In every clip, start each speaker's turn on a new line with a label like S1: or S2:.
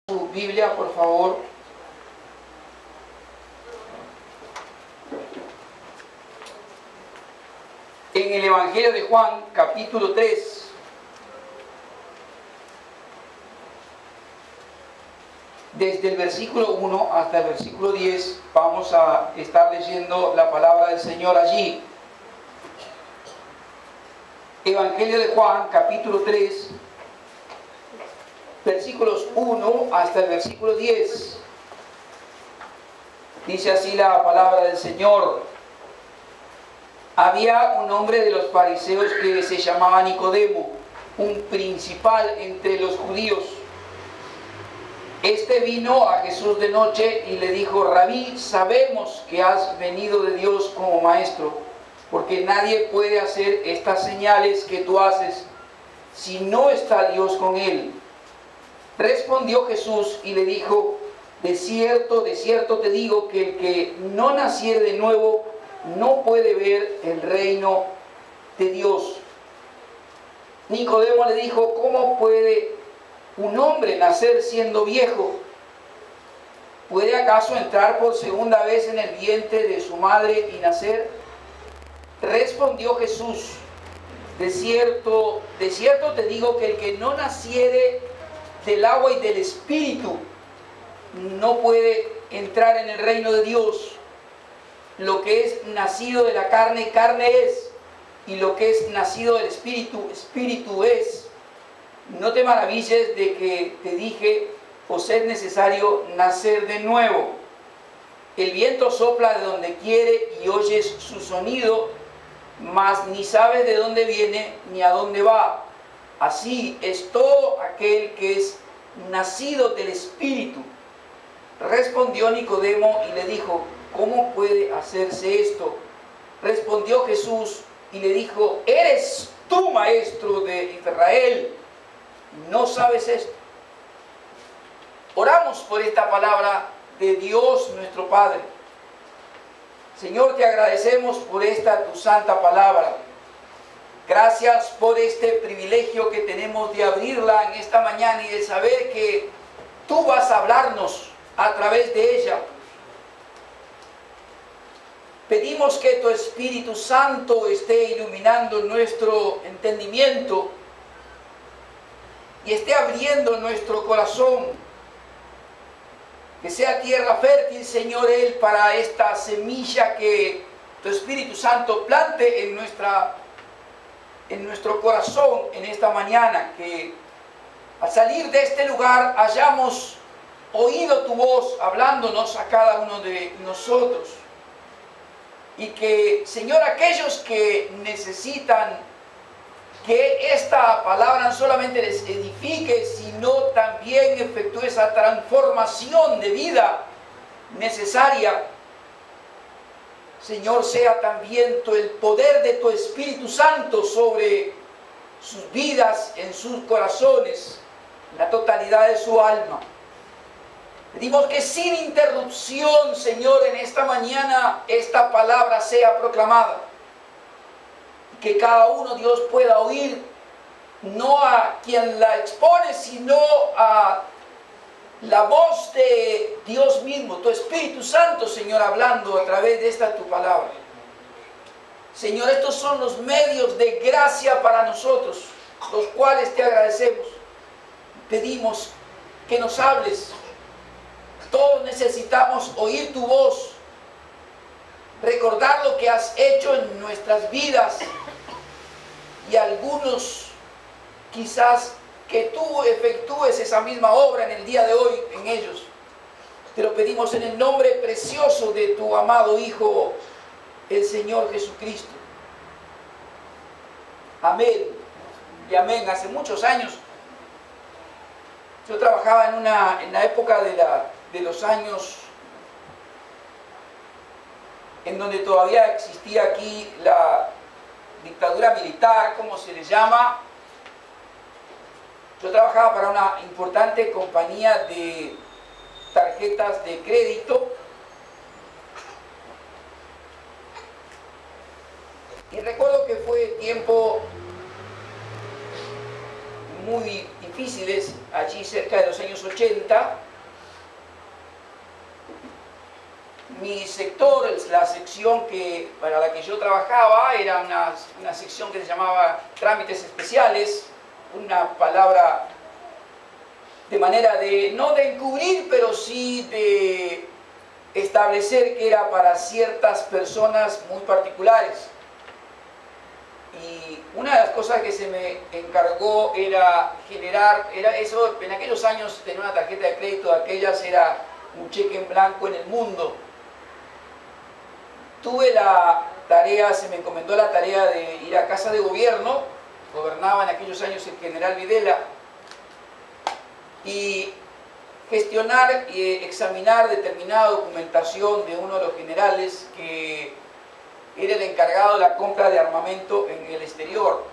S1: Su Biblia, por favor. En el Evangelio de Juan, capítulo 3. Desde el versículo 1 hasta el versículo 10 vamos a estar leyendo la palabra del Señor allí. Evangelio de Juan, capítulo 3, versículos 1 hasta el versículo 10. Dice así la palabra del Señor. Había un hombre de los fariseos que se llamaba Nicodemo, un principal entre los judíos. Este vino a Jesús de noche y le dijo: Rabí, sabemos que has venido de Dios como maestro, porque nadie puede hacer estas señales que tú haces si no está Dios con él. Respondió Jesús y le dijo: de cierto te digo que el que no naciere de nuevo no puede ver el reino de Dios. Nicodemo le dijo: ¿cómo puede un hombre nacer siendo viejo? ¿Puede acaso entrar por segunda vez en el vientre de su madre y nacer? Respondió Jesús: de cierto te digo que el que no naciere del agua y del Espíritu no puede entrar en el reino de Dios. Lo que es nacido de la carne, carne es, y lo que es nacido del Espíritu, Espíritu es. No te maravilles de que te dije: os es necesario nacer de nuevo. El viento sopla de donde quiere y oyes su sonido, mas ni sabes de dónde viene ni a dónde va. Así es todo aquel que es nacido del Espíritu. Respondió Nicodemo y le dijo: ¿cómo puede hacerse esto? Respondió Jesús y le dijo: ¿eres tú maestro de Israel? ¿No sabes esto? Oramos por esta palabra de Dios nuestro Padre. Señor, te agradecemos por esta tu santa palabra. Gracias por este privilegio que tenemos de abrirla en esta mañana y de saber que tú vas a hablarnos a través de ella. Pedimos que tu Espíritu Santo esté iluminando nuestro entendimiento y esté abriendo nuestro corazón. Que sea tierra fértil, Señor, Él, para esta semilla que tu Espíritu Santo plante en nuestro corazón en esta mañana. Que al salir de este lugar hayamos oído tu voz hablándonos a cada uno de nosotros. Y que, Señor, aquellos que necesitan que esta palabra no solamente les edifique, sino también efectúe esa transformación de vida necesaria, Señor, sea también el poder de tu Espíritu Santo sobre sus vidas, en sus corazones, en la totalidad de su alma. Pedimos que sin interrupción, Señor, en esta mañana esta palabra sea proclamada. Que cada uno, Dios, pueda oír, no a quien la expone, sino a la voz de Dios mismo, tu Espíritu Santo, Señor, hablando a través de esta tu palabra. Señor, estos son los medios de gracia para nosotros, los cuales te agradecemos. Pedimos que nos hables. Todos necesitamos oír tu voz, recordar lo que has hecho en nuestras vidas, y algunos quizás que tú efectúes esa misma obra en el día de hoy en ellos. Te lo pedimos en el nombre precioso de tu amado Hijo, el Señor Jesucristo. Amén y amén. Hace muchos años yo trabajaba en la época de los años en donde todavía existía aquí la dictadura militar, como se le llama. Yo trabajaba para una importante compañía de tarjetas de crédito y recuerdo que fue tiempo muy difíciles, allí cerca de los años 80, mi sector, la sección para la que yo trabajaba, era una sección que se llamaba trámites especiales, una palabra de manera no de encubrir, pero sí de establecer que era para ciertas personas muy particulares. Y una de las cosas que se me encargó era eso, en aquellos años tener una tarjeta de crédito de aquellas era un cheque en blanco en el mundo. Tuve la tarea, se me encomendó la tarea de ir a Casa de Gobierno, gobernaba en aquellos años el general Videla, y gestionar y examinar determinada documentación de uno de los generales que era el encargado de la compra de armamento en el exterior.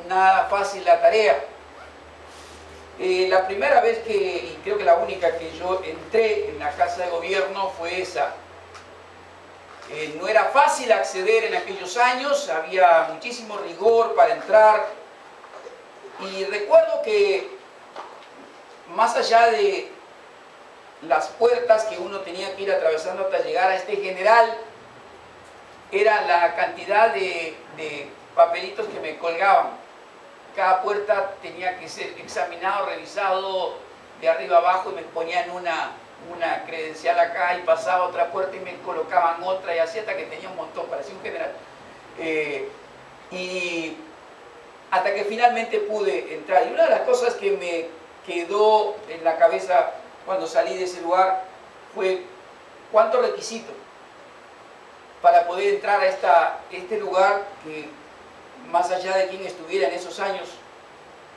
S1: Nada fácil la tarea. La primera vez y creo que la única que yo entré en la Casa de Gobierno fue esa. No era fácil acceder en aquellos años, había muchísimo rigor para entrar. Y recuerdo que más allá de las puertas que uno tenía que ir atravesando hasta llegar a este general, era la cantidad de papelitos que me colgaban. Cada puerta tenía que ser examinado, revisado de arriba abajo, y me ponían una credencial acá y pasaba a otra puerta y me colocaban otra, y así hasta que tenía un montón, parecía un general. Y hasta que finalmente pude entrar. Y una de las cosas que me quedó en la cabeza cuando salí de ese lugar fue cuántos requisitos para poder entrar a este lugar que, más allá de quien estuviera en esos años,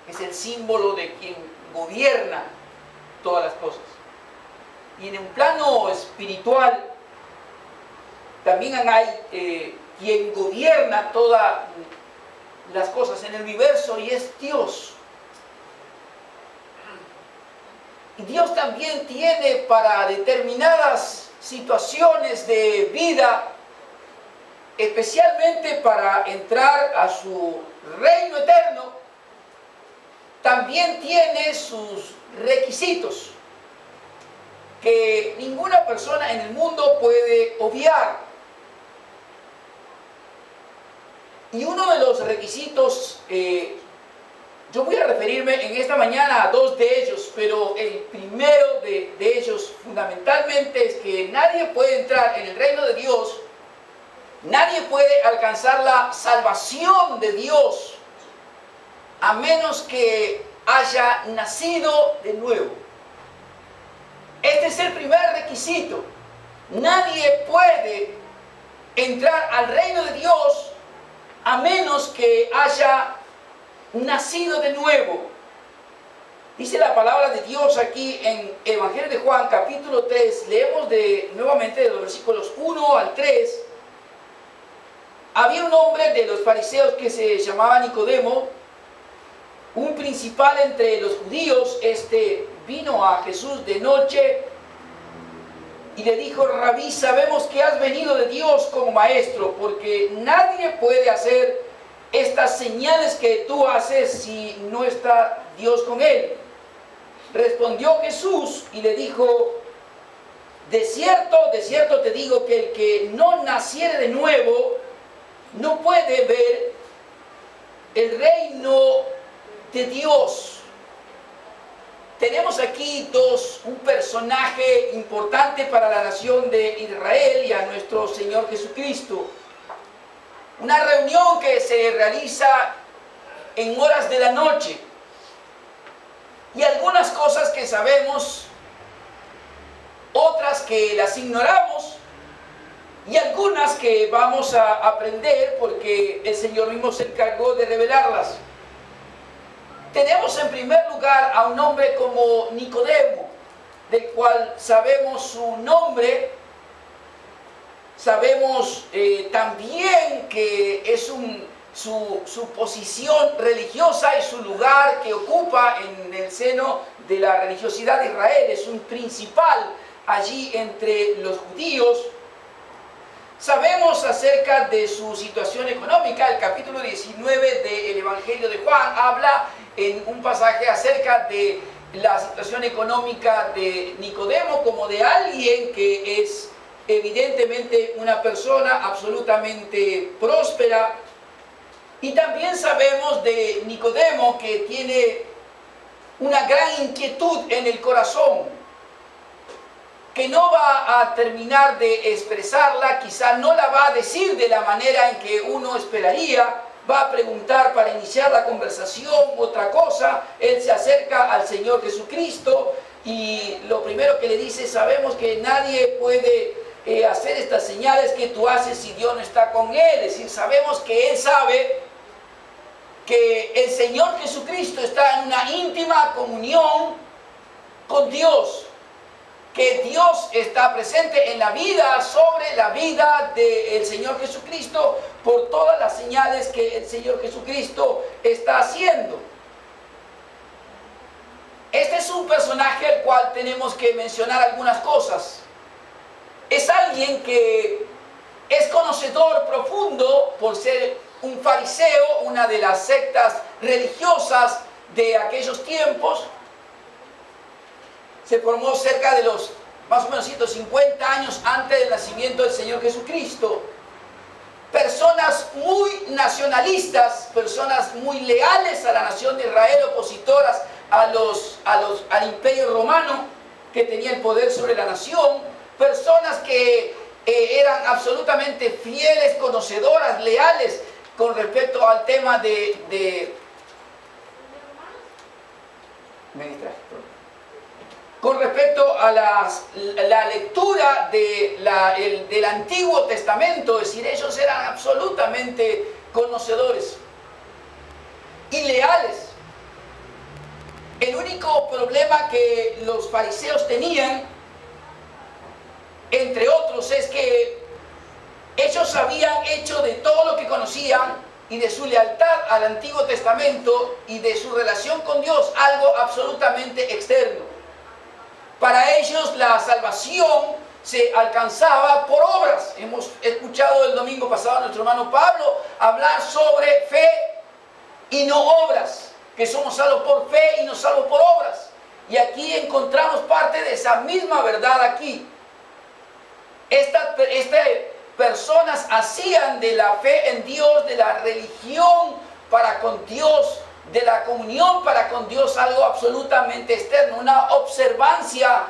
S1: es el símbolo de quien gobierna todas las cosas. Y en un plano espiritual también hay quien gobierna todas las cosas en el universo, y es Dios. Y Dios también tiene para determinadas situaciones de vida, especialmente para entrar a su reino eterno, también tiene sus requisitos que ninguna persona en el mundo puede obviar. Y uno de los requisitos, yo voy a referirme en esta mañana a dos de ellos, pero el primero de ellos fundamentalmente es que nadie puede entrar en el reino de Dios, nadie puede alcanzar la salvación de Dios a menos que haya nacido de nuevo. Este es el primer requisito. Nadie puede entrar al reino de Dios a menos que haya nacido de nuevo. Dice la palabra de Dios aquí en Evangelio de Juan, capítulo 3, leemos nuevamente de los versículos 1 al 3. Había un hombre de los fariseos que se llamaba Nicodemo, un principal entre los judíos. Este vino a Jesús de noche y le dijo: Rabí, sabemos que has venido de Dios como maestro, porque nadie puede hacer estas señales que tú haces si no está Dios con él. Respondió Jesús y le dijo: de cierto te digo que el que no naciere de nuevo no puede ver el reino de Dios. Tenemos aquí un personaje importante para la nación de Israel y a nuestro Señor Jesucristo. Una reunión que se realiza en horas de la noche. Y algunas cosas que sabemos, otras que las ignoramos, y algunas que vamos a aprender porque el Señor mismo se encargó de revelarlas. Tenemos en primer lugar a un hombre como Nicodemo, del cual sabemos su nombre. Sabemos también que es su posición religiosa y su lugar que ocupa en el seno de la religiosidad de Israel. Es un principal allí entre los judíos. Sabemos acerca de su situación económica. El capítulo 19 del Evangelio de Juan habla en un pasaje acerca de la situación económica de Nicodemo como de alguien que es evidentemente una persona absolutamente próspera. Y también sabemos de Nicodemo que tiene una gran inquietud en el corazón, que no va a terminar de expresarla, quizá no la va a decir de la manera en que uno esperaría, va a preguntar para iniciar la conversación otra cosa. Él se acerca al Señor Jesucristo y lo primero que le dice: sabemos que nadie puede hacer estas señales que tú haces si Dios no está con él. Es decir, sabemos que él sabe que el Señor Jesucristo está en una íntima comunión con Dios, que Dios está presente en la vida, sobre la vida del Señor Jesucristo, por todas las señales que el Señor Jesucristo está haciendo. Este es un personaje al cual tenemos que mencionar algunas cosas. Es alguien que es conocedor profundo por ser un fariseo, una de las sectas religiosas de aquellos tiempos. Se formó cerca de los más o menos 150 años antes del nacimiento del Señor Jesucristo. Personas muy nacionalistas, personas muy leales a la nación de Israel, opositoras al imperio romano que tenía el poder sobre la nación, personas que eran absolutamente fieles, conocedoras, leales con respecto al tema con respecto a la lectura del Antiguo Testamento. Es decir, ellos eran absolutamente conocedores y leales. El único problema que los fariseos tenían, entre otros, es que ellos habían hecho de todo lo que conocían y de su lealtad al Antiguo Testamento y de su relación con Dios algo absolutamente externo. Para ellos la salvación se alcanzaba por obras. Hemos escuchado el domingo pasado a nuestro hermano Pablo hablar sobre fe y no obras, que somos salvos por fe y no salvos por obras. Y aquí encontramos parte de esa misma verdad aquí. Estas personas hacían de la fe en Dios, de la religión para con Dios, de la comunión para con Dios, algo absolutamente externo, una observancia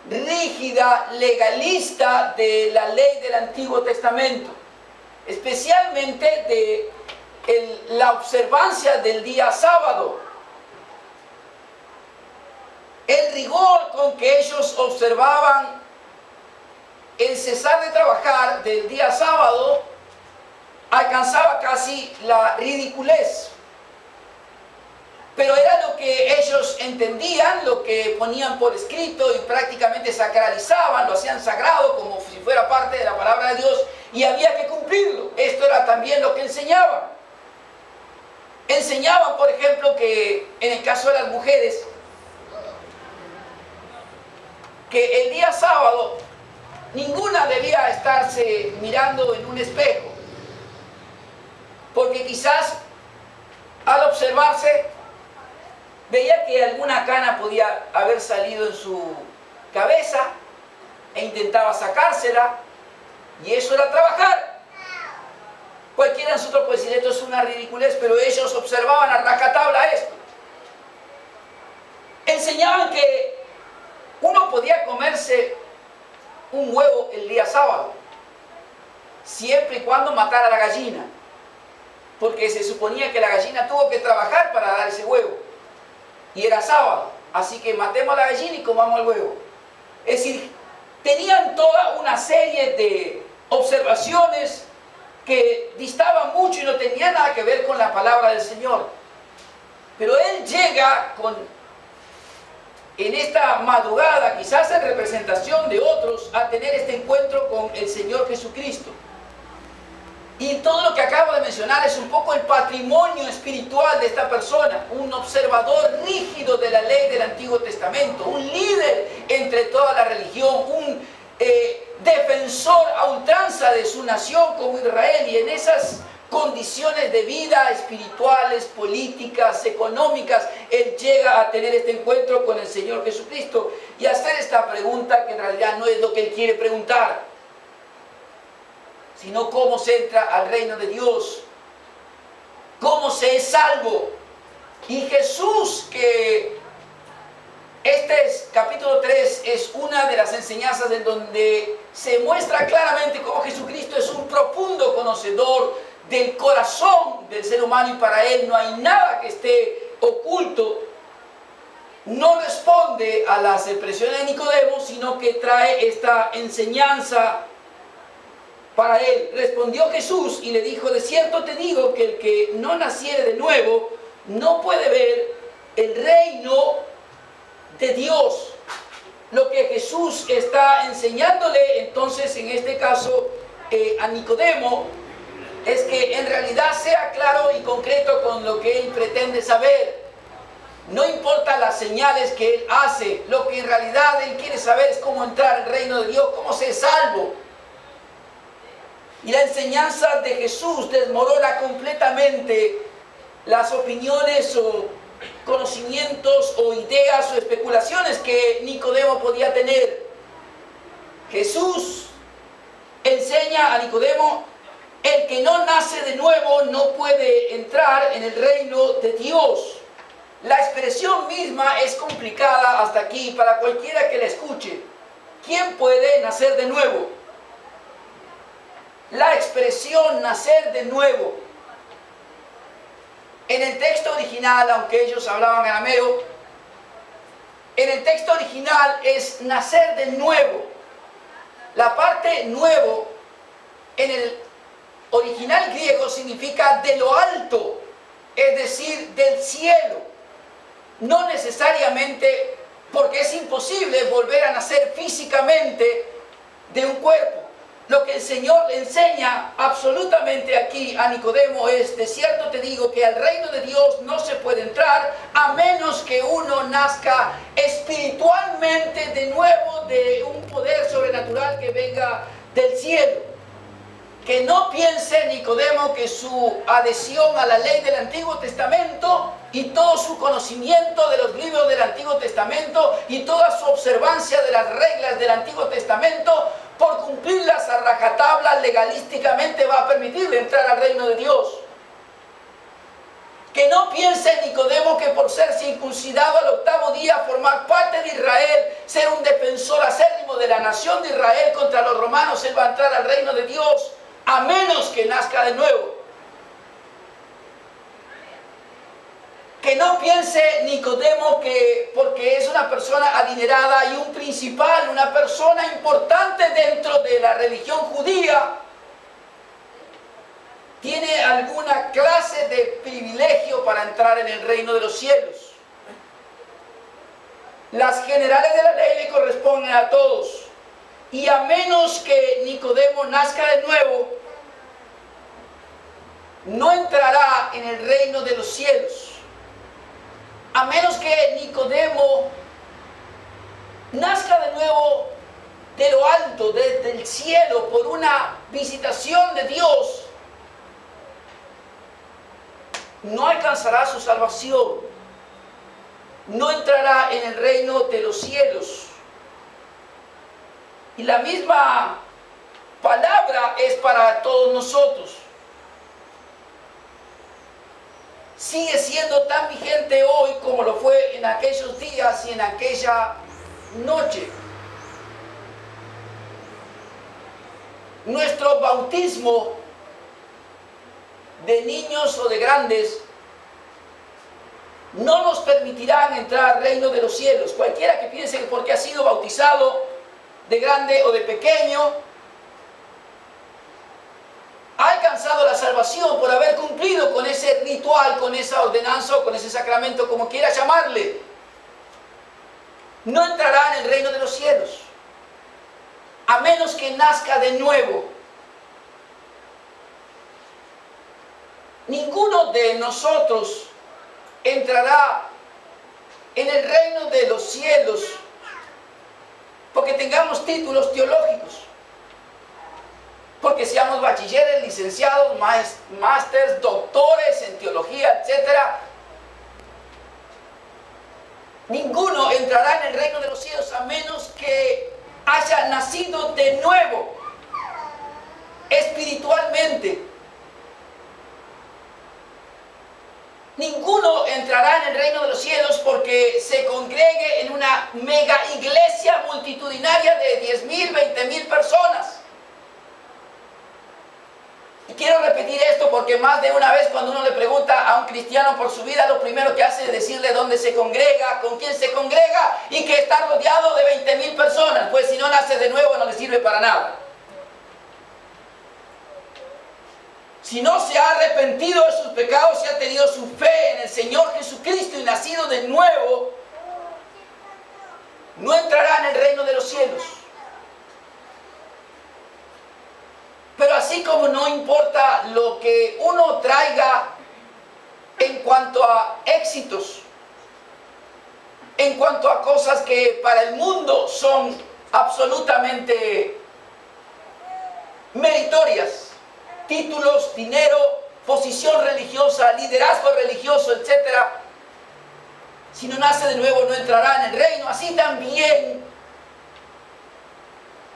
S1: rígida, legalista de la ley del Antiguo Testamento, especialmente de la observancia del día sábado. El rigor con que ellos observaban el cesar de trabajar del día sábado alcanzaba casi la ridiculez. Pero era lo que ellos entendían, lo que ponían por escrito y prácticamente sacralizaban, lo hacían sagrado como si fuera parte de la palabra de Dios y había que cumplirlo. Esto era también lo que enseñaban. Enseñaban, por ejemplo, que en el caso de las mujeres, que el día sábado ninguna debía estarse mirando en un espejo, porque quizás al observarse veía que alguna cana podía haber salido en su cabeza e intentaba sacársela, y eso era trabajar. Cualquiera de nosotros puede decir esto es una ridiculez, pero ellos observaban a rajatabla esto. Enseñaban que uno podía comerse un huevo el día sábado, siempre y cuando matara a la gallina, porque se suponía que la gallina tuvo que trabajar para dar ese huevo, y era sábado, así que matemos a la gallina y comamos el huevo. Es decir, tenían toda una serie de observaciones que distaban mucho y no tenían nada que ver con la palabra del Señor. Pero Él llega en esta madrugada, quizás en representación de otros, a tener este encuentro con el Señor Jesucristo. Y todo lo que acabo de mencionar es un poco el patrimonio espiritual de esta persona, un observador rígido de la ley del Antiguo Testamento, un líder entre toda la religión, un defensor a ultranza de su nación como Israel, y en esas condiciones de vida espirituales, políticas, económicas, él llega a tener este encuentro con el Señor Jesucristo y hacer esta pregunta que en realidad no es lo que él quiere preguntar, sino cómo se entra al reino de Dios, cómo se es salvo. Y Jesús, que capítulo 3 es una de las enseñanzas en donde se muestra claramente cómo Jesucristo es un profundo conocedor del corazón del ser humano y para él no hay nada que esté oculto. No responde a las expresiones de Nicodemo, sino que trae esta enseñanza para él. Respondió Jesús y le dijo: de cierto te digo que el que no naciere de nuevo no puede ver el reino de Dios. Lo que Jesús está enseñándole entonces en este caso a Nicodemo es que en realidad sea claro y concreto con lo que él pretende saber. No importa las señales que él hace, lo que en realidad él quiere saber es cómo entrar al reino de Dios, cómo ser salvo. Y la enseñanza de Jesús desmorona completamente las opiniones o conocimientos o ideas o especulaciones que Nicodemo podía tener. Jesús enseña a Nicodemo: el que no nace de nuevo no puede entrar en el reino de Dios. La expresión misma es complicada hasta aquí para cualquiera que la escuche. ¿Quién puede nacer de nuevo? La expresión nacer de nuevo, en el texto original, aunque ellos hablaban arameo, en el texto original es nacer de nuevo. La parte nuevo en el original griego significa de lo alto, es decir, del cielo. No necesariamente, porque es imposible volver a nacer físicamente de un cuerpo. Lo que el Señor le enseña absolutamente aquí a Nicodemo es: de cierto te digo que al reino de Dios no se puede entrar a menos que uno nazca espiritualmente de nuevo de un poder sobrenatural que venga del cielo. Que no piense Nicodemo que su adhesión a la ley del Antiguo Testamento y todo su conocimiento de los libros del Antiguo Testamento y toda su observancia de las reglas del Antiguo Testamento, por cumplirlas a rajatabla legalísticamente, va a permitirle entrar al reino de Dios. Que no piense Nicodemo que por ser circuncidado al 8º día, formar parte de Israel, ser un defensor acérrimo de la nación de Israel contra los romanos, él va a entrar al reino de Dios, a menos que nazca de nuevo. Que no piense Nicodemo que porque es una persona adinerada y un principal, una persona importante dentro de la religión judía, tiene alguna clase de privilegio para entrar en el reino de los cielos. Las generales de la ley le corresponden a todos. Y a menos que Nicodemo nazca de nuevo, no entrará en el reino de los cielos. A menos que Nicodemo nazca de nuevo de lo alto, desde el cielo, por una visitación de Dios, no alcanzará su salvación. No entrará en el reino de los cielos. Y la misma palabra es para todos nosotros. Sigue siendo tan vigente hoy como lo fue en aquellos días y en aquella noche. Nuestro bautismo de niños o de grandes no nos permitirán entrar al reino de los cielos. Cualquiera que piense que porque ha sido bautizado de grande o de pequeño ha alcanzado la salvación por haber cumplido con ese ritual, con esa ordenanza o con ese sacramento, como quiera llamarle, no entrará en el reino de los cielos, a menos que nazca de nuevo. Ninguno de nosotros entrará en el reino de los cielos porque tengamos títulos teológicos. porque seamos bachilleres, licenciados, másters, doctores en teología, etc. Ninguno entrará en el reino de los cielos a menos que haya nacido de nuevo, espiritualmente. Ninguno entrará en el reino de los cielos porque se congregue en una mega iglesia multitudinaria de 10,000, 20,000 personas. Y quiero repetir esto porque más de una vez cuando uno le pregunta a un cristiano por su vida, lo primero que hace es decirle dónde se congrega, con quién se congrega y que está rodeado de 20,000 personas. Pues si no nace de nuevo no le sirve para nada. Si no se ha arrepentido de sus pecados, si ha tenido su fe en el Señor Jesucristo y nacido de nuevo, no entrará en el reino de los cielos. Pero así como no importa lo que uno traiga en cuanto a éxitos, en cuanto a cosas que para el mundo son absolutamente meritorias, títulos, dinero, posición religiosa, liderazgo religioso, etc. Si no nace de nuevo no entrará en el reino. Así también,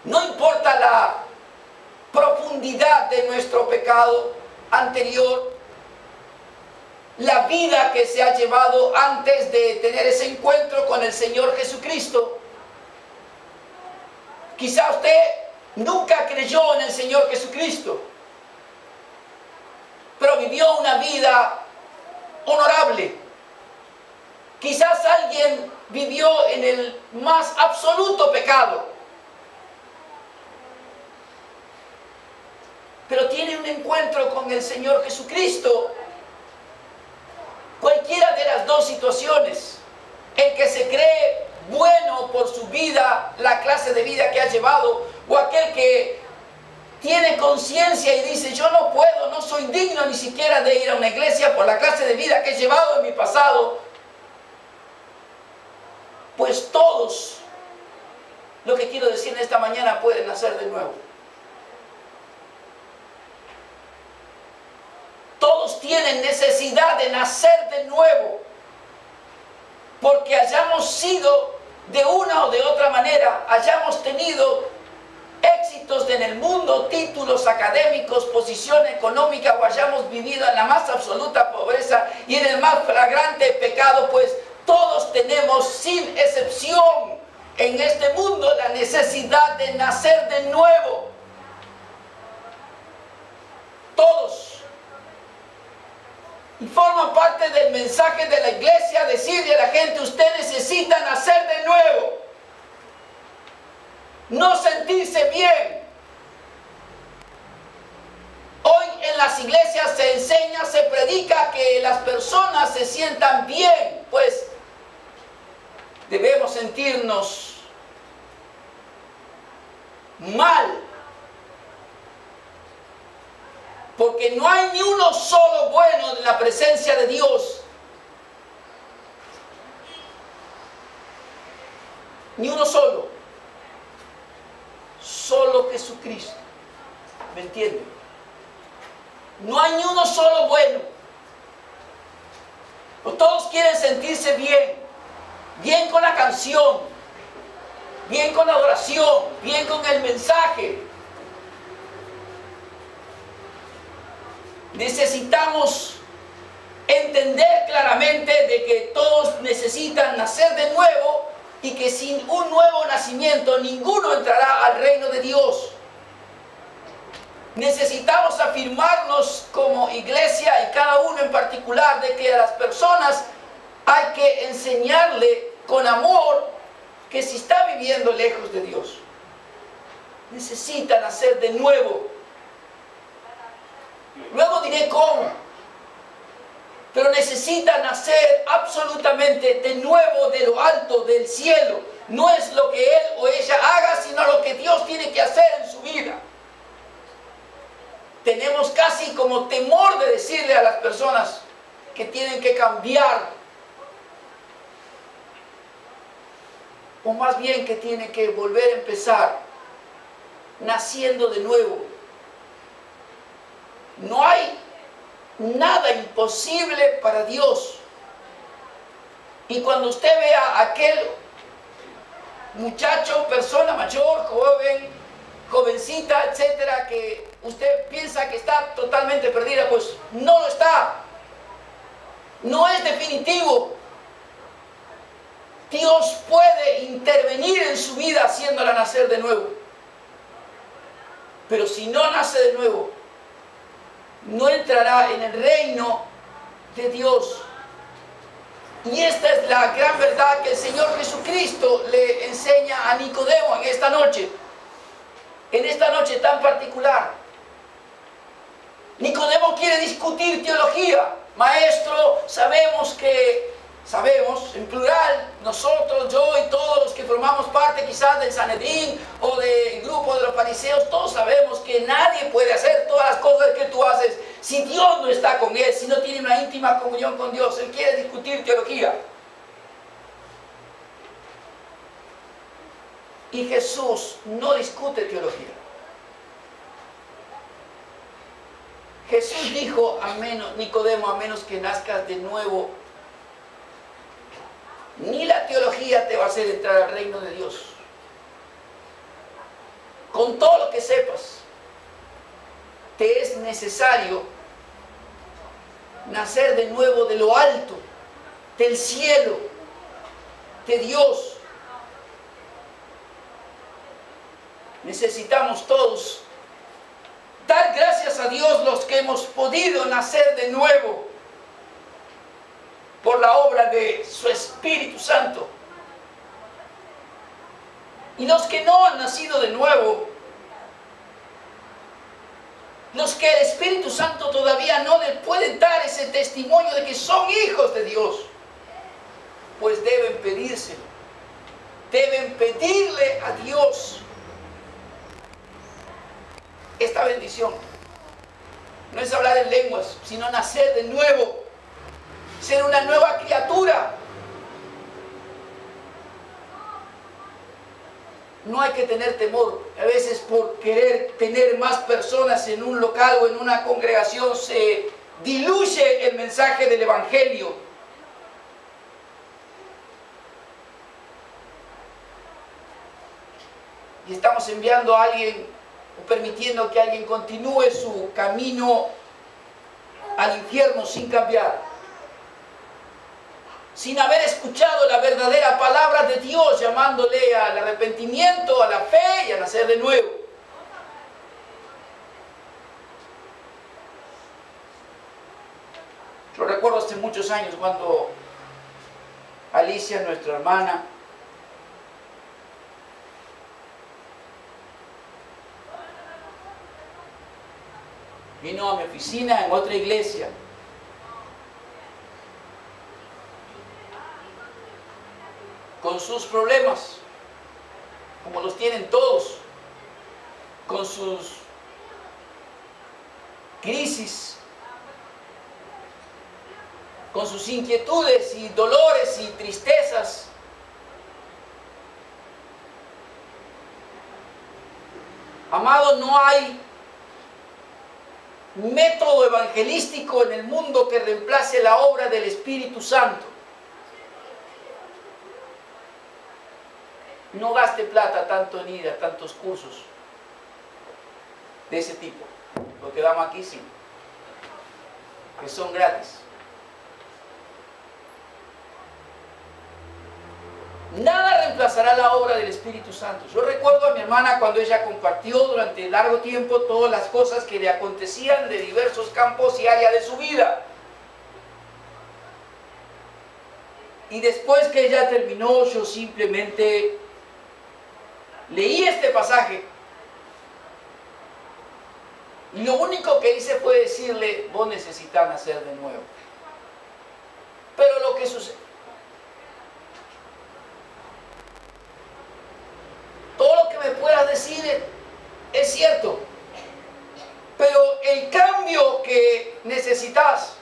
S1: no importa la profundidad de nuestro pecado anterior, la vida que se ha llevado antes de tener ese encuentro con el Señor Jesucristo. Quizá usted nunca creyó en el Señor Jesucristo, pero vivió una vida honorable. Quizás alguien vivió en el más absoluto pecado, pero tiene un encuentro con el Señor Jesucristo. Cualquiera de las dos situaciones, el que se cree bueno por su vida, la clase de vida que ha llevado, o aquel que tiene conciencia y dice, yo no puedo, no soy digno ni siquiera de ir a una iglesia por la clase de vida que he llevado en mi pasado. Pues todos, lo que quiero decir en esta mañana, pueden nacer de nuevo. Todos tienen necesidad de nacer de nuevo, porque hayamos sido de una o de otra manera, hayamos tenido éxitos en el mundo, títulos académicos, posición económica, o hayamos vivido en la más absoluta pobreza y en el más flagrante pecado, pues todos tenemos sin excepción en este mundo la necesidad de nacer de nuevo. Todos. Y forma parte del mensaje de la iglesia decirle a la gente, usted necesita nacer de nuevo. No sentirse bien. Hoy en las iglesias se enseña, se predica que las personas se sientan bien, pues debemos sentirnos mal, porque no hay ni uno solo bueno en la presencia de Dios. Ni uno solo. Solo Jesucristo. ¿Me entienden? No hay ni uno solo bueno. Pues todos quieren sentirse bien. Bien con la canción. Bien con la adoración. Bien con el mensaje. Necesitamos entender claramente de que todos necesitan nacer de nuevo y que sin un nuevo nacimiento ninguno entrará al reino de Dios. Necesitamos afirmarnos como iglesia y cada uno en particular de que a las personas hay que enseñarle con amor que si está viviendo lejos de Dios, necesita nacer de nuevo. Luego diré cómo, pero necesita nacer absolutamente de nuevo de lo alto, del cielo. No es lo que él o ella haga, sino lo que Dios tiene que hacer en su vida. Tenemos casi como temor de decirle a las personas que tienen que cambiar, o más bien que tienen que volver a empezar, naciendo de nuevo. No hay nada imposible para Dios. Y cuando usted vea a aquel muchacho, persona mayor, joven, jovencita, etcétera, que usted piensa que está totalmente perdida, pues no lo está. No es definitivo. Dios puede intervenir en su vida haciéndola nacer de nuevo. Pero si no nace de nuevo, no entrará en el reino de Dios. Y esta es la gran verdad que el Señor Jesucristo le enseña a Nicodemo en esta noche tan particular. Nicodemo quiere discutir teología. Maestro, sabemos, en plural, nosotros, yo y todos los que formamos parte quizás del Sanedrín o del grupo de los fariseos, todos sabemos que nadie puede hacer todas las cosas que tú haces si Dios no está con él, si no tiene una íntima comunión con Dios. Él quiere discutir teología. Y Jesús no discute teología. Jesús dijo, Nicodemo, a menos que nazcas de nuevo, ni la teología te va a hacer entrar al reino de Dios. Con todo lo que sepas, te es necesario nacer de nuevo de lo alto, del cielo, de Dios. Necesitamos todos dar gracias a Dios los que hemos podido nacer de nuevo por la obra de su Espíritu Santo. Y los que no han nacido de nuevo, los que el Espíritu Santo todavía no les pueden dar ese testimonio de que son hijos de Dios, pues deben pedírselo, deben pedirle a Dios esta bendición. No es hablar en lenguas, sino nacer de nuevo, ser una nueva criatura. No hay que tener temor. A veces por querer tener más personas en un local o en una congregación se diluye el mensaje del Evangelio. Y estamos enviando a alguien o permitiendo que alguien continúe su camino al infierno sin cambiar, sin haber escuchado la verdadera palabra de Dios, llamándole al arrepentimiento, a la fe y a nacer de nuevo. Yo recuerdo hace muchos años cuando Alicia, nuestra hermana, vino a mi oficina en otra iglesia. Con sus problemas, como los tienen todos, con sus crisis, con sus inquietudes y dolores y tristezas. Amado, no hay método evangelístico en el mundo que reemplace la obra del Espíritu Santo. No gaste plata tanto en ir a tantos cursos de ese tipo. Lo que damos aquí sí, que son gratis. Nada reemplazará la obra del Espíritu Santo. Yo recuerdo a mi hermana cuando ella compartió durante largo tiempo todas las cosas que le acontecían de diversos campos y áreas de su vida. Y después que ella terminó, yo simplemente leí este pasaje. Y lo único que hice fue decirle, vos necesitas nacer de nuevo. Pero lo que sucede, todo lo que me puedas decir es cierto, pero el cambio que necesitas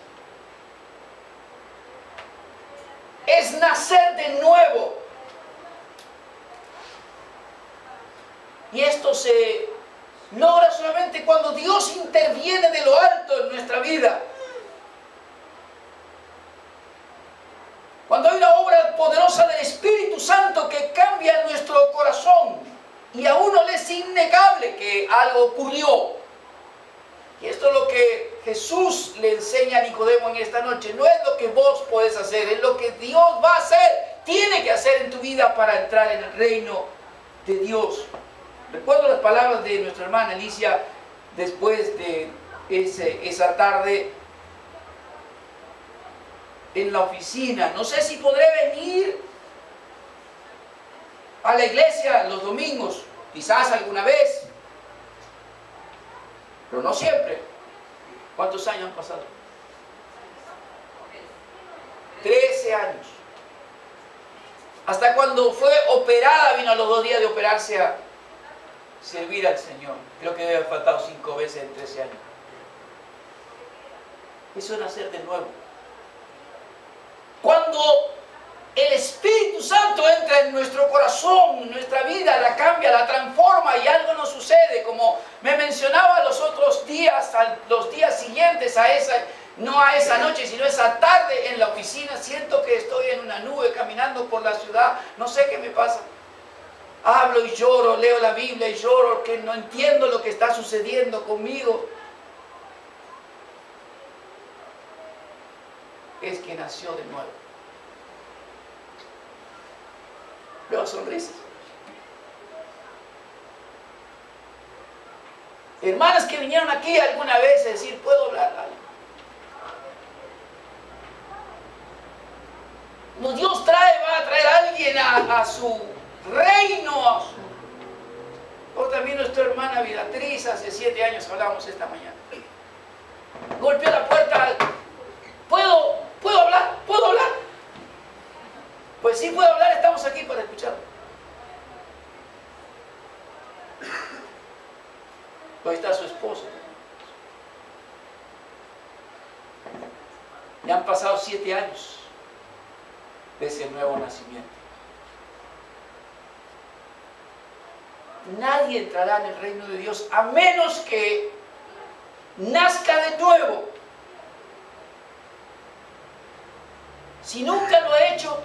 S1: es nacer de nuevo. Y esto se logra solamente cuando Dios interviene de lo alto en nuestra vida. Cuando hay una obra poderosa del Espíritu Santo que cambia nuestro corazón y a uno le es innegable que algo ocurrió. Y esto es lo que Jesús le enseña a Nicodemo en esta noche. No es lo que vos podés hacer, es lo que Dios va a hacer, tiene que hacer en tu vida para entrar en el reino de Dios. Recuerdo las palabras de nuestra hermana Alicia después de esa tarde en la oficina. No sé si podré venir a la iglesia los domingos, quizás alguna vez, pero no siempre. ¿Cuántos años han pasado? 13 años. Hasta cuando fue operada, vino a los 2 días de operarse a servir al Señor. Creo que debe haber faltado 5 veces en 13 años. Eso es nacer de nuevo. Cuando el Espíritu Santo entra en nuestro corazón, nuestra vida la cambia, la transforma y algo nos sucede, como me mencionaba los otros días, los días siguientes a esa, no a esa noche, sino esa tarde en la oficina, siento que estoy en una nube caminando por la ciudad, no sé qué me pasa. Hablo y lloro, leo la Biblia y lloro, que no entiendo lo que está sucediendo conmigo. Es que nació de nuevo. Veo sonrisas. Hermanas que vinieron aquí alguna vez a decir, ¿puedo hablar algo? No, Dios va a traer a alguien a su reino. O también nuestra hermana Beatriz, hace 7 años hablábamos esta mañana. Golpeó la puerta. ¿Puedo hablar? ¿Puedo hablar? Pues sí puedo hablar, estamos aquí para escuchar. Ahí está su esposo. Ya han pasado 7 años de ese nuevo nacimiento. Nadie entrará en el reino de Dios a menos que nazca de nuevo. Si nunca lo ha hecho,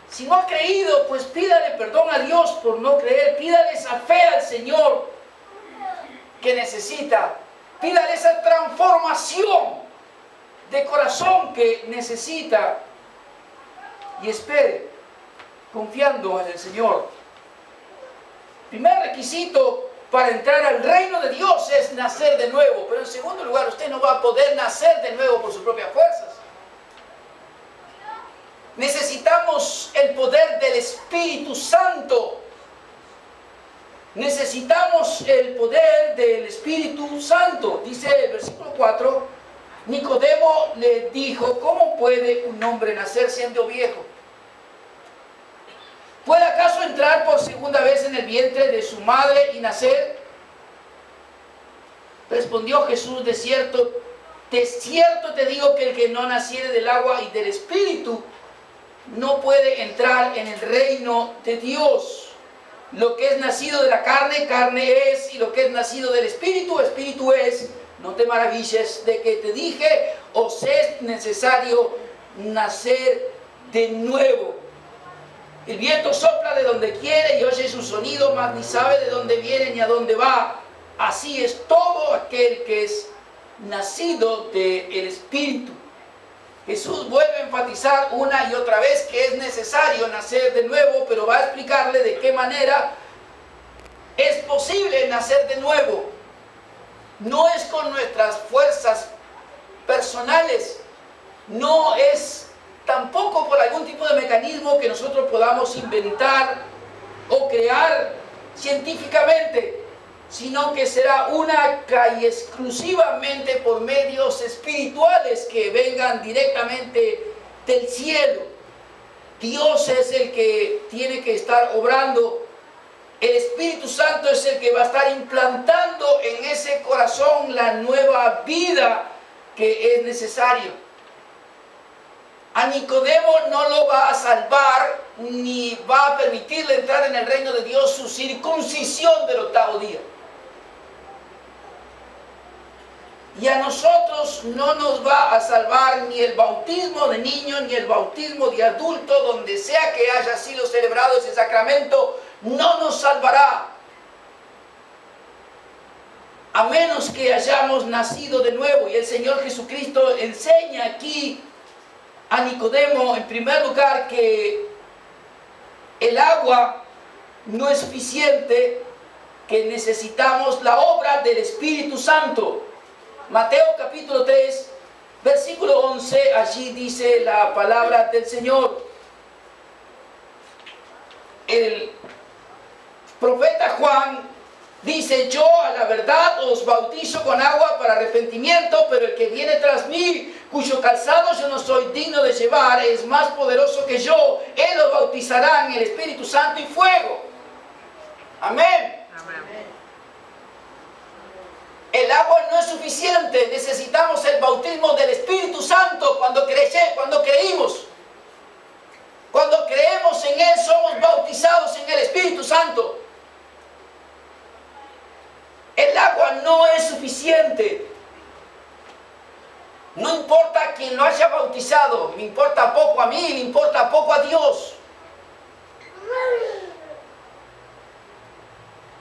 S1: si no ha creído, pues pídale perdón a Dios por no creer. Pídale esa fe al Señor que necesita. Pídale esa transformación de corazón que necesita. Y espere, confiando en el Señor. Primer requisito para entrar al reino de Dios es nacer de nuevo. Pero en segundo lugar, usted no va a poder nacer de nuevo por sus propias fuerzas. Necesitamos el poder del Espíritu Santo. Necesitamos el poder del Espíritu Santo. Dice el versículo 4, Nicodemo le dijo, ¿cómo puede un hombre nacer siendo viejo? ¿Puede acaso entrar por segunda vez en el vientre de su madre y nacer? Respondió Jesús, de cierto te digo que el que no naciere del agua y del Espíritu no puede entrar en el reino de Dios. Lo que es nacido de la carne, carne es, y lo que es nacido del Espíritu, Espíritu es. No te maravilles de que te dije, os es necesario nacer de nuevo. El viento sopla de donde quiere y oye su sonido, mas ni sabe de dónde viene ni a dónde va. Así es todo aquel que es nacido del Espíritu. Jesús vuelve a enfatizar una y otra vez que es necesario nacer de nuevo, pero va a explicarle de qué manera es posible nacer de nuevo. No es con nuestras fuerzas personales, no es tampoco por algún tipo de mecanismo que nosotros podamos inventar o crear científicamente, sino que será única y exclusivamente por medios espirituales que vengan directamente del cielo. Dios es el que tiene que estar obrando. El Espíritu Santo es el que va a estar implantando en ese corazón la nueva vida que es necesario. A Nicodemo no lo va a salvar ni va a permitirle entrar en el reino de Dios su circuncisión del 8º día. Y a nosotros no nos va a salvar ni el bautismo de niño, ni el bautismo de adulto, donde sea que haya sido celebrado ese sacramento, no nos salvará. A menos que hayamos nacido de nuevo. Y el Señor Jesucristo enseña aquí a Nicodemo, en primer lugar, que el agua no es suficiente, que necesitamos la obra del Espíritu Santo. Mateo capítulo 3, versículo 11, allí dice la palabra del Señor. El profeta Juan dice: yo a la verdad os bautizo con agua para arrepentimiento, pero el que viene tras mí, cuyo calzado yo no soy digno de llevar, es más poderoso que yo. Él os bautizará en el Espíritu Santo y fuego. Amén. Amén. El agua no es suficiente, necesitamos el bautismo del Espíritu Santo cuando creímos. Cuando creemos en Él, somos bautizados en el Espíritu Santo. El agua no es suficiente. No importa quién lo haya bautizado, me importa poco a mí, me importa poco a Dios.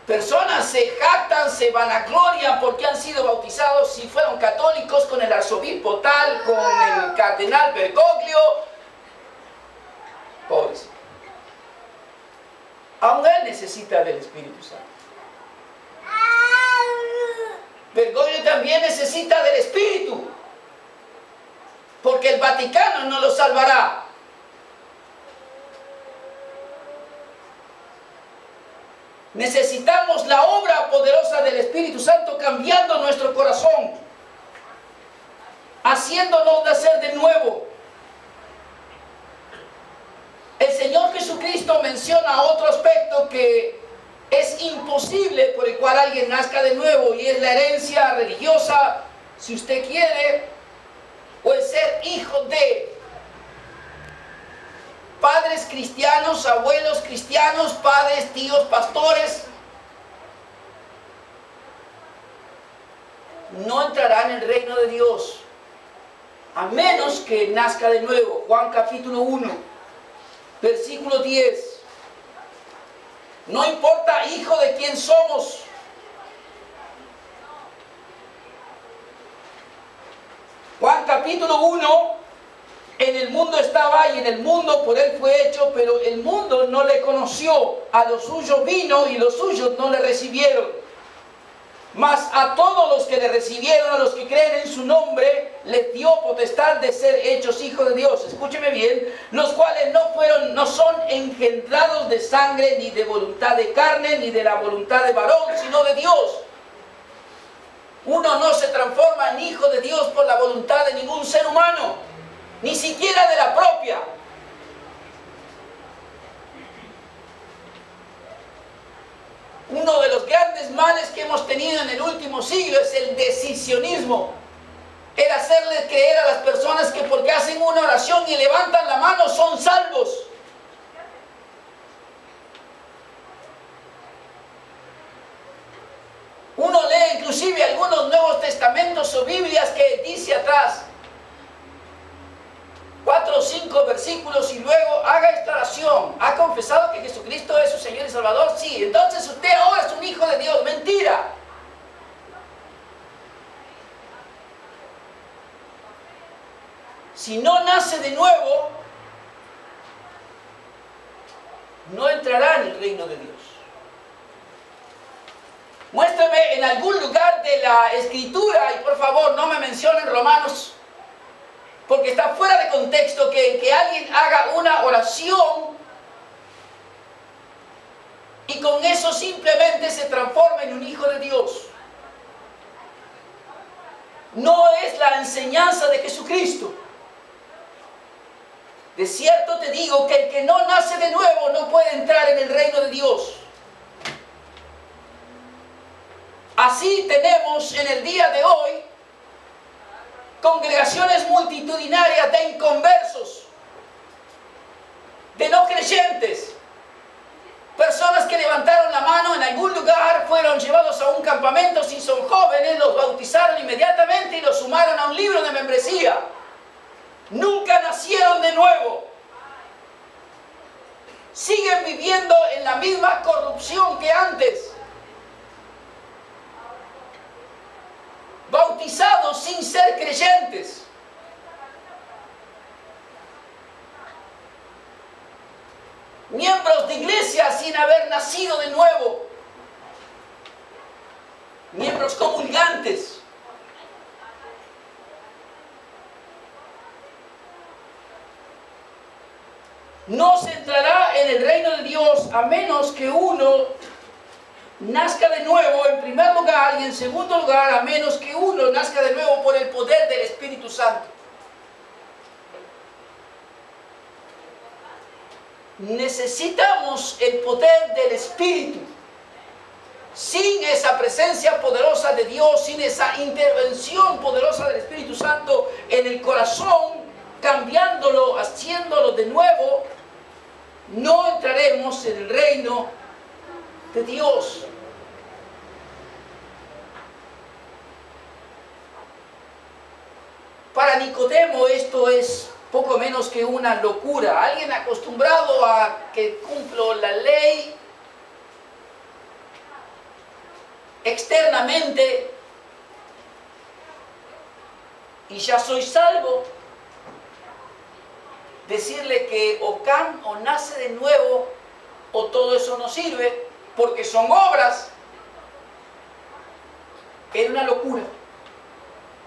S1: Personas se jactan, se vanaglorian porque han sido bautizados, si fueron católicos, con el arzobispo tal, con el cardenal Bergoglio. Pobres. Aún él necesita del Espíritu Santo. Bergoglio también necesita del Espíritu, porque el Vaticano no lo salvará. Necesitamos la obra poderosa del Espíritu Santo cambiando nuestro corazón, haciéndonos nacer de nuevo. El Señor Jesucristo menciona otro aspecto que es imposible por el cual alguien nazca de nuevo, y es la herencia religiosa, si usted quiere, o el ser hijo de padres cristianos, abuelos cristianos, padres, tíos, pastores. No entrará en el reino de Dios a menos que nazca de nuevo. Juan capítulo 1, versículo 10. No importa, hijo, de quién somos. Juan capítulo 1. En el mundo estaba y en el mundo por él fue hecho, pero el mundo no le conoció. A los suyos vino y los suyos no le recibieron. Mas a todos los que le recibieron, a los que creen en su nombre, les dio potestad de ser hechos hijos de Dios. Escúcheme bien: los cuales no son engendrados de sangre, ni de voluntad de carne, ni de la voluntad de varón, sino de Dios. Uno no se transforma en hijo de Dios por la voluntad de ningún ser humano, ni siquiera de la propia. Uno de los grandes males que hemos tenido en el último siglo es el decisionismo. El hacerle creer a las personas que porque hacen una oración y levantan la mano son salvos. Uno lee inclusive algunos Nuevos Testamentos o Biblias que dice atrás 4 o 5 versículos y luego haga esta oración: ¿ha confesado que Jesucristo es su Señor y Salvador? Sí, entonces usted ahora es un hijo de Dios. Mentira. Si no nace de nuevo, no entrará en el reino de Dios. Muéstrame en algún lugar de la Escritura, y por favor no me mencionen Romanos, porque está fuera de contexto, que alguien haga una oración y con eso simplemente se transforma en un hijo de Dios. No es la enseñanza de Jesucristo. De cierto te digo que el que no nace de nuevo no puede entrar en el reino de Dios. Así tenemos en el día de hoy congregaciones multitudinarias de inconversos, de no creyentes. Personas que levantaron la mano en algún lugar, fueron llevados a un campamento, si son jóvenes, los bautizaron inmediatamente y los sumaron a un libro de membresía. Nunca nacieron de nuevo. Siguen viviendo en la misma corrupción que antes. Bautizados sin ser creyentes. Miembros de iglesia sin haber nacido de nuevo. Miembros comulgantes. No se entrará en el reino de Dios a menos que uno nazca de nuevo en primer lugar, y en segundo lugar a menos que uno nazca de nuevo por el poder del Espíritu Santo. Necesitamos el poder del Espíritu. Sin esa presencia poderosa de Dios, sin esa intervención poderosa del Espíritu Santo en el corazón, cambiándolo, haciéndolo de nuevo, no entraremos en el reino de Dios. Para Nicodemo esto es poco menos que una locura. Alguien acostumbrado a que cumplo la ley externamente y ya soy salvo, decirle que o nace de nuevo o todo eso no sirve porque son obras, era una locura.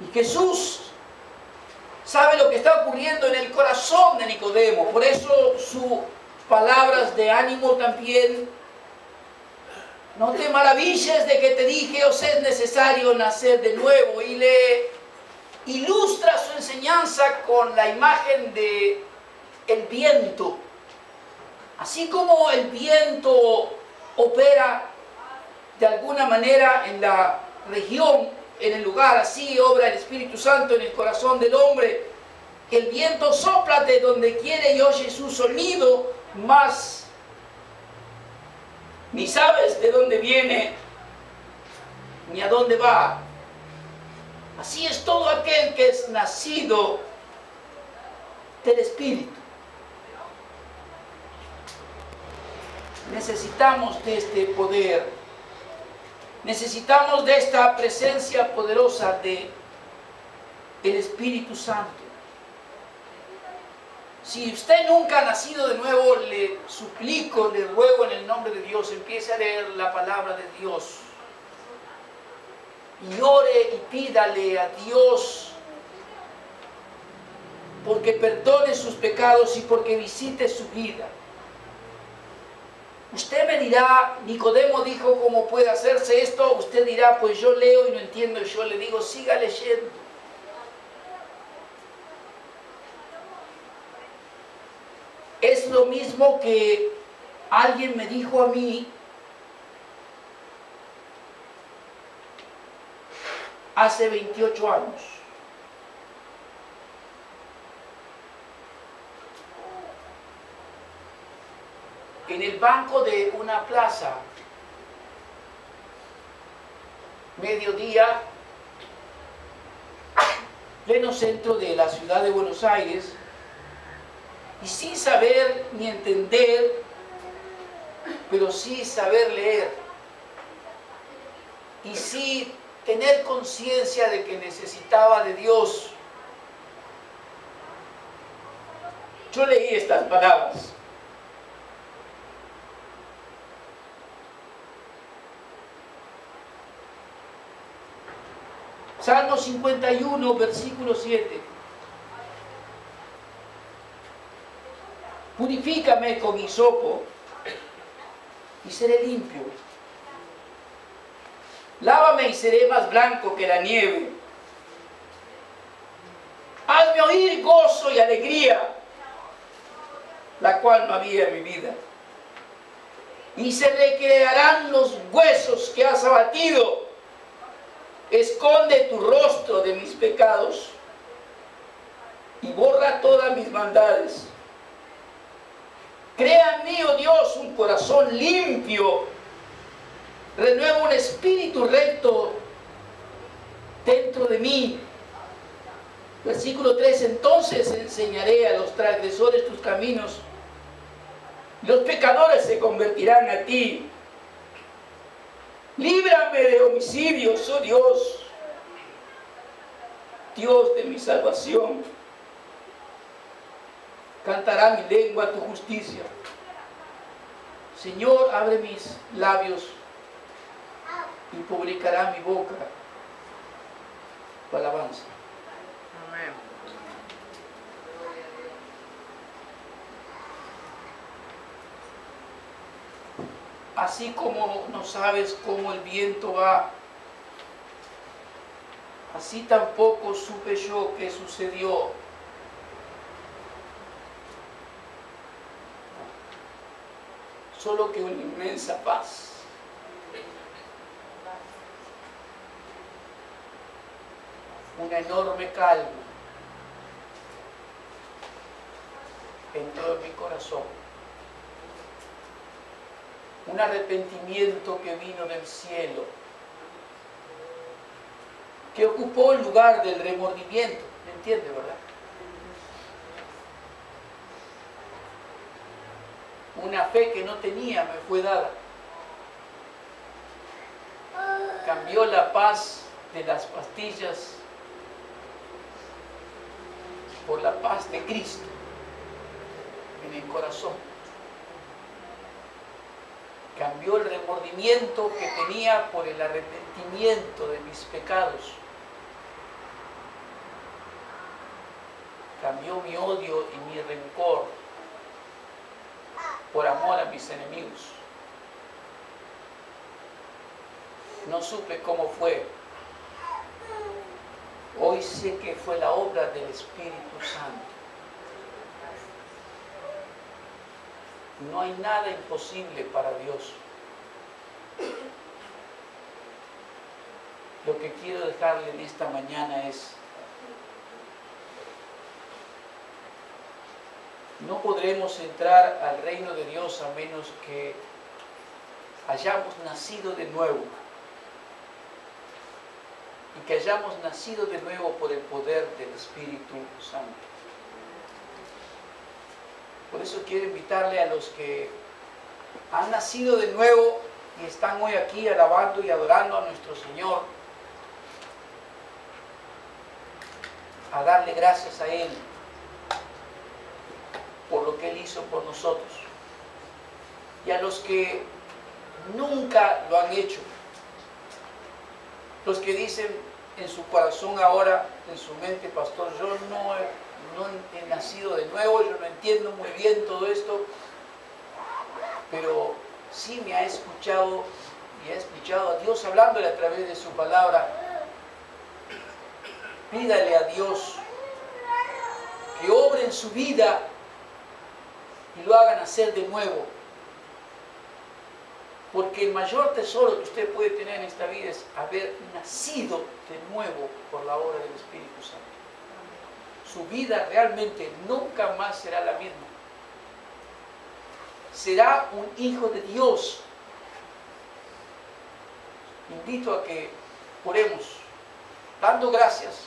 S1: Y Jesús sabe lo que está ocurriendo en el corazón de Nicodemo. Por eso sus palabras de ánimo también: no te maravilles de que te dije, os es necesario nacer de nuevo. Y le ilustra su enseñanza con la imagen de el viento. Así como el viento opera de alguna manera en la región, en el lugar, así obra el Espíritu Santo en el corazón del hombre. El viento sopla de donde quiere y oye su sonido, mas ni sabes de dónde viene ni a dónde va. Así es todo aquel que es nacido del Espíritu. Necesitamos de este poder. Necesitamos de esta presencia poderosa de el Espíritu Santo. Si usted nunca ha nacido de nuevo, le suplico, le ruego en el nombre de Dios, empiece a leer la palabra de Dios. Y ore y pídale a Dios porque perdone sus pecados y porque visite su vida. Usted me dirá, Nicodemo dijo, ¿cómo puede hacerse esto? Usted dirá, pues yo leo y no entiendo. Y yo le digo, siga leyendo. Es lo mismo que alguien me dijo a mí hace 28 años. En el banco de una plaza, mediodía, pleno centro de la ciudad de Buenos Aires, y sin saber ni entender, pero sí saber leer, y sí tener conciencia de que necesitaba de Dios, yo leí estas palabras. Salmo 51, versículo 7. Purifícame con hisopo y seré limpio. Lávame y seré más blanco que la nieve. Hazme oír gozo y alegría, la cual no había en mi vida. Y se recrearán los huesos que has abatido. Esconde tu rostro de mis pecados y borra todas mis maldades. Crea en mí, oh Dios, un corazón limpio. Renueva un espíritu recto dentro de mí. Versículo 3, entonces enseñaré a los transgresores tus caminos. Los pecadores se convertirán a ti. Líbrame de homicidios, oh Dios, Dios de mi salvación. Cantará mi lengua tu justicia. Señor, abre mis labios y publicará mi boca tu alabanza.
S2: Amén.
S1: Así como no sabes cómo el viento va, así tampoco supe yo qué sucedió. Solo que una inmensa paz. Una enorme calma entró en mi corazón. Un arrepentimiento que vino del cielo, que ocupó el lugar del remordimiento. ¿Me entiende, verdad? Una fe que no tenía me fue dada. Cambió la paz de las pastillas por la paz de Cristo en el corazón. Cambió el remordimiento que tenía por el arrepentimiento de mis pecados. Cambió mi odio y mi rencor por amor a mis enemigos. No supe cómo fue. Hoy sé que fue la obra del Espíritu Santo. No hay nada imposible para Dios. Lo que quiero dejarle en esta mañana es: no podremos entrar al reino de Dios a menos que hayamos nacido de nuevo. Y que hayamos nacido de nuevo por el poder del Espíritu Santo. Por eso quiero invitarle a los que han nacido de nuevo y están hoy aquí alabando y adorando a nuestro Señor, a darle gracias a Él por lo que Él hizo por nosotros. Y a los que nunca lo han hecho, los que dicen en su corazón ahora, en su mente: pastor, yo no he nacido de nuevo, yo no entiendo muy bien todo esto, pero sí me ha escuchado y ha escuchado a Dios hablándole a través de su palabra. Pídale a Dios que obre en su vida y lo haga nacer de nuevo. Porque el mayor tesoro que usted puede tener en esta vida es haber nacido de nuevo por la obra del Espíritu Santo. Su vida realmente nunca más será la misma. Será un hijo de Dios. Invito a que oremos, dando gracias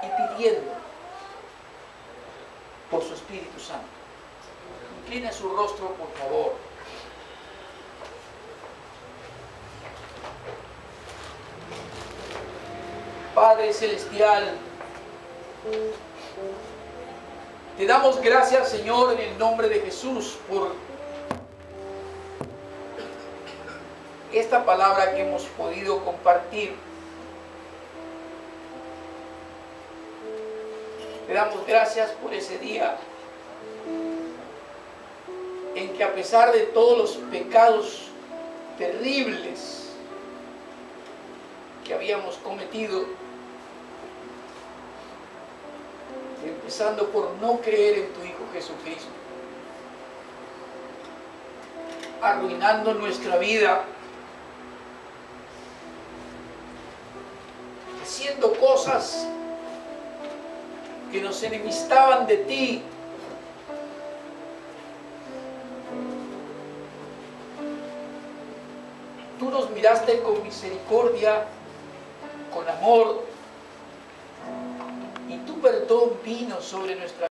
S1: y pidiendo por su Espíritu Santo. Incline su rostro, por favor. Padre Celestial, te damos gracias, Señor, en el nombre de Jesús, por esta palabra que hemos podido compartir. Te damos gracias por ese día en que, a pesar de todos los pecados terribles que habíamos cometido, empezando por no creer en tu Hijo Jesucristo, arruinando nuestra vida, haciendo cosas que nos enemistaban de ti, tú nos miraste con misericordia, con amor, y tu perdón vino sobre nuestra